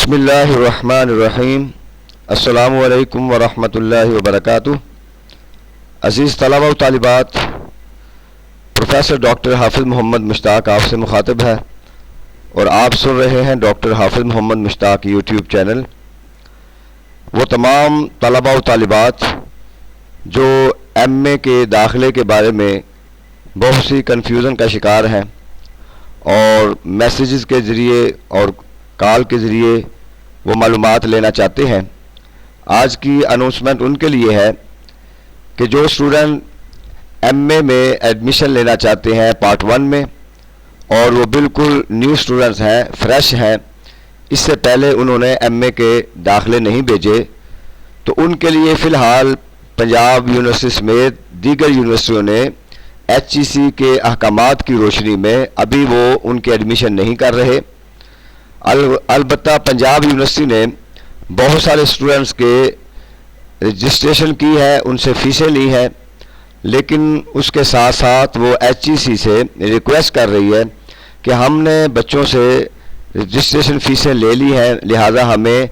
بسم اللہ الرحمن الرحیم۔ السلام علیکم ورحمۃ اللہ وبرکاتہ۔ عزیز طلباء و طالبات، پروفیسر ڈاکٹر حافظ محمد مشتاق آپ سے مخاطب ہے اور آپ سن رہے ہیں ڈاکٹر حافظ محمد مشتاق یوٹیوب چینل۔ وہ تمام طلباء و طالبات جو ایم اے کے داخلے کے بارے میں بہت سی کنفیوژن کا شکار ہیں اور میسیجز کے ذریعے اور کال کے ذریعے وہ معلومات لینا چاہتے ہیں، آج کی اناؤنسمنٹ ان کے لیے ہے کہ جو اسٹوڈنٹ ایم اے میں ایڈمیشن لینا چاہتے ہیں پارٹ 1 میں اور وہ بالکل نیو اسٹوڈنٹس ہیں، فریش ہیں، اس سے پہلے انہوں نے ایم اے کے داخلے نہیں بھیجے، تو ان کے لیے فی الحال پنجاب یونیورسٹی سمیت دیگر یونیورسٹیوں نے ایچ ای سی کے احکامات کی روشنی میں ابھی وہ ان کے ایڈمیشن نہیں کر رہے۔ البتہ پنجاب یونیورسٹی نے بہت سارے اسٹوڈنٹس کے رجسٹریشن کی ہے، ان سے فیسیں لی ہیں، لیکن اس کے ساتھ ساتھ وہ ایچ ای سی سے ریکویسٹ کر رہی ہے کہ ہم نے بچوں سے رجسٹریشن فیسیں لے لی ہیں، لہٰذا ہمیں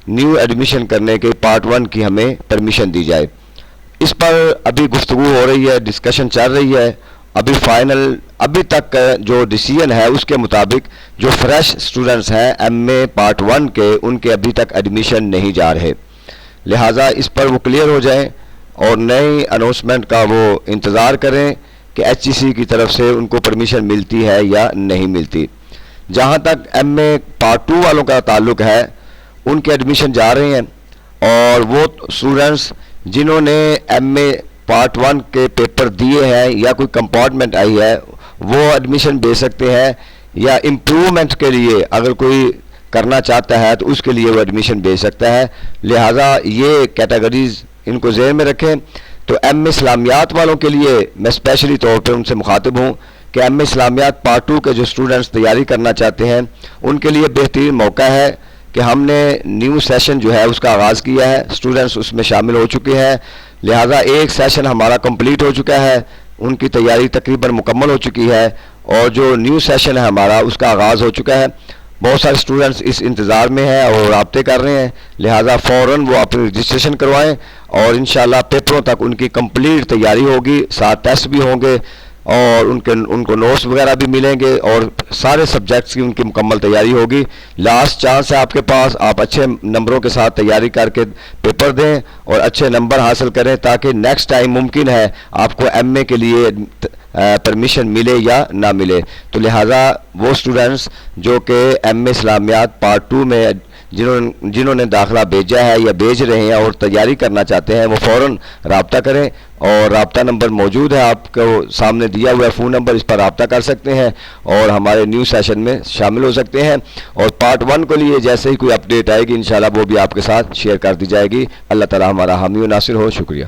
نیو ایڈمیشن کرنے کے پارٹ 1 کی ہمیں پرمیشن دی جائے۔ اس پر ابھی گفتگو ہو رہی ہے، ڈسکشن چل رہی ہے۔ ابھی تک جو ڈیسیژن ہے اس کے مطابق جو فریش اسٹوڈنٹس ہیں ایم اے پارٹ 1 کے، ان کے ابھی تک ایڈمیشن نہیں جا رہے، لہٰذا اس پر وہ کلیئر ہو جائیں اور نئی اناؤنسمنٹ کا وہ انتظار کریں کہ ایچ ای سی کی طرف سے ان کو پرمیشن ملتی ہے یا نہیں ملتی۔ جہاں تک ایم اے پارٹ 2 والوں کا تعلق ہے، ان کے ایڈمیشن جا رہے ہیں اور وہ اسٹوڈنٹس جنہوں نے ایم اے پارٹ 1 کے پیپر دیے ہیں یا کوئی کمپارٹمنٹ آئی ہے وہ ایڈمیشن دے سکتے ہیں، یا امپروومنٹ کے لیے اگر کوئی کرنا چاہتا ہے تو اس کے لیے وہ ایڈمیشن دے سکتا ہے، لہٰذا یہ کیٹیگریز ان کو ذہن میں رکھیں۔ تو ایم اے اسلامیات والوں کے لیے میں اسپیشلی طور پہ ان سے مخاطب ہوں کہ ایم اے اسلامیات پارٹ 2 کے جو اسٹوڈنٹس تیاری کرنا چاہتے ہیں ان کے لیے بہترین موقع ہے کہ ہم نے نیو سیشن جو ہے اس کا آغاز کیا ہے، اسٹوڈنٹس اس میں شامل ہو چکے ہیں، لہٰذا ایک سیشن ہمارا کمپلیٹ ہو چکا ہے، ان کی تیاری تقریباً مکمل ہو چکی ہے، اور جو نیو سیشن ہے ہمارا اس کا آغاز ہو چکا ہے۔ بہت سارے اسٹوڈنٹس اس انتظار میں ہیں اور رابطے کر رہے ہیں، لہٰذا فوراً وہ اپنی رجسٹریشن کروائیں اور انشاءاللہ پیپروں تک ان کی کمپلیٹ تیاری ہوگی، ساتھ ٹیسٹ بھی ہوں گے اور ان کو نوٹس وغیرہ بھی ملیں گے اور سارے سبجیکٹس کی ان کی مکمل تیاری ہوگی۔ لاسٹ چانس ہے آپ کے پاس، آپ اچھے نمبروں کے ساتھ تیاری کر کے پیپر دیں اور اچھے نمبر حاصل کریں تاکہ نیکسٹ ٹائم ممکن ہے آپ کو ایم اے کے لیے پرمیشن ملے یا نہ ملے۔ تو لہٰذا وہ اسٹوڈنٹس جو کہ ایم اے اسلامیات پارٹ 2 میں جنہوں نے داخلہ بھیجا ہے یا بھیج رہے ہیں اور تیاری کرنا چاہتے ہیں وہ فوراً رابطہ کریں، اور رابطہ نمبر موجود ہے آپ کو سامنے دیا ہوا ہے، فون نمبر، اس پر رابطہ کر سکتے ہیں اور ہمارے نیو سیشن میں شامل ہو سکتے ہیں، اور پارٹ 1 کے لیے جیسے ہی کوئی اپڈیٹ آئے گی انشاءاللہ وہ بھی آپ کے ساتھ شیئر کر دی جائے گی۔ اللہ تعالی ہمارا حامی و ناصر ہو۔ شکریہ۔